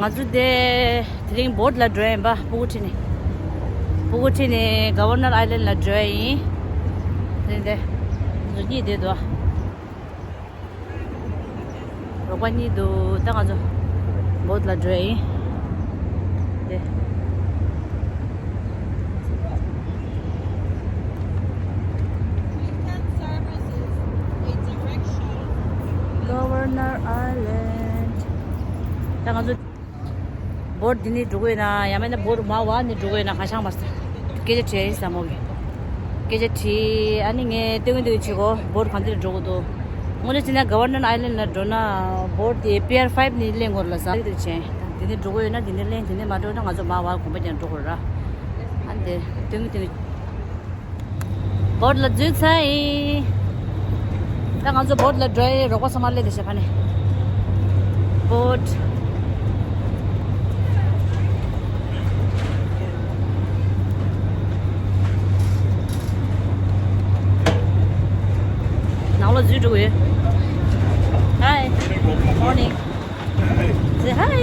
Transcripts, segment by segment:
ngazude drink boat la dry ba Pugutini Governor Island la dry de ni de do Rogani do tangazo boat la dry de Governor Island tangazo board dini dugoina yamena board mawa ni dugoina khashang basta keje che samoge keje thi ani nge tengi chigo board khandir dugodo mone china Governor Island na dona board the pier 5 ni lengor la sa de che dini dugoina dini leng dini ma do na ngazo mawa ko bajan dugora ande tengi board la jit sai ta ngazo board la dry roko samal le de se phane board now let's do it. Hi. Morning. Say hi.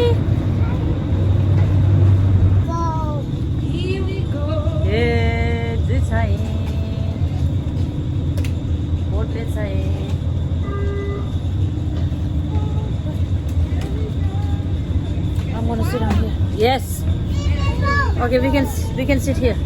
So here we go. Yeah, this side. Boat this side. I'm gonna sit down here. Yes. Okay, we can sit here.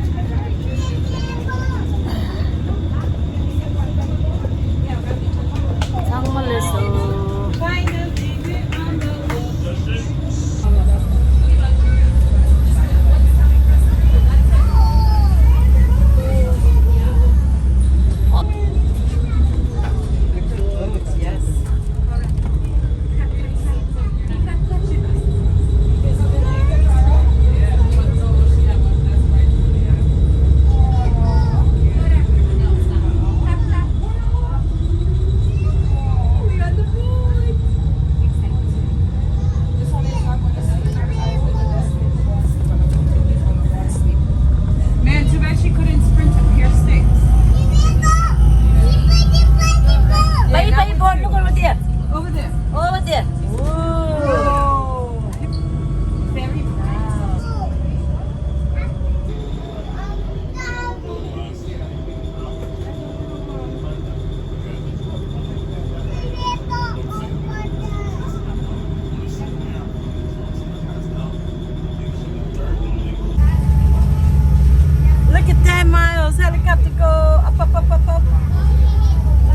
Helicopter go up.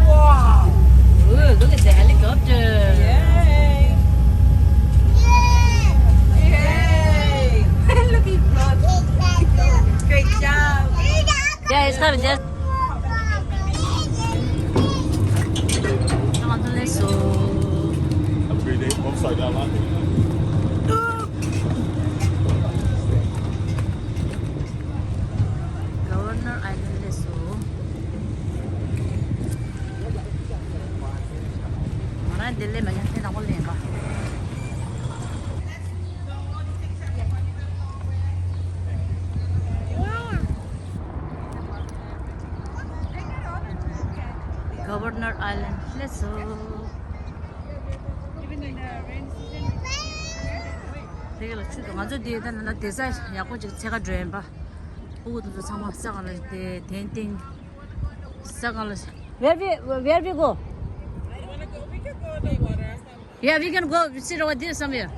Wow! Ooh, look at the helicopter! Yay! Yay! Look at God. Great job. Yeah, it's coming. Just. Have a great day. Upside down landing. Governor Island leso. Mana Delhi में यहाँ से ना बोल लेगा. Governor Island leso. 되게 럭치도 맞아 뒤에다 나 대사 야고 제가 드림 봐. 보고도 상마 싸가는 때 덴팅 싸가는. Where we go? I don't want to go. We can go by water. Yeah, we can go sit over there somewhere.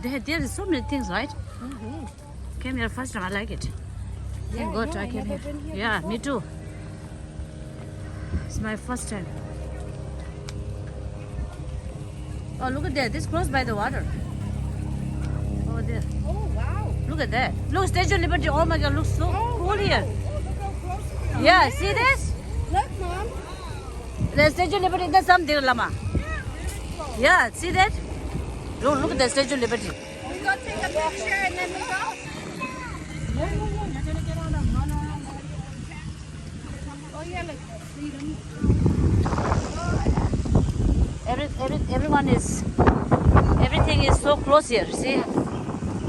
There is so many things, right? Came here first time. I like it. Thank God I came here. Yeah, me too. It's my first time. Oh, look at that. This close by the water. Over there. Oh, wow. Look at that. Look, Statue of Liberty. Oh my God, looks so cool here. Oh, look how close we are. Yeah, see this? Look, Mom. The Statue of Liberty. That's something, Lama. Yeah, see that? Look at the Statue of Liberty. We go take a picture and then we go. No. You're gonna get on them. No. Oh yeah, like freedom. Everything is so close here. See?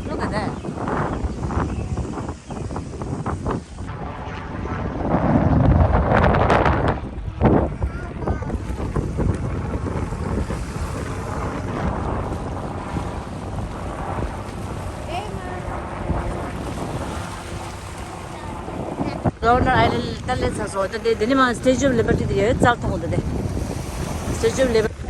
Look at that. Governor Island talle sa so de de ni ma Statue of Liberty de chal thong de Statue of Liberty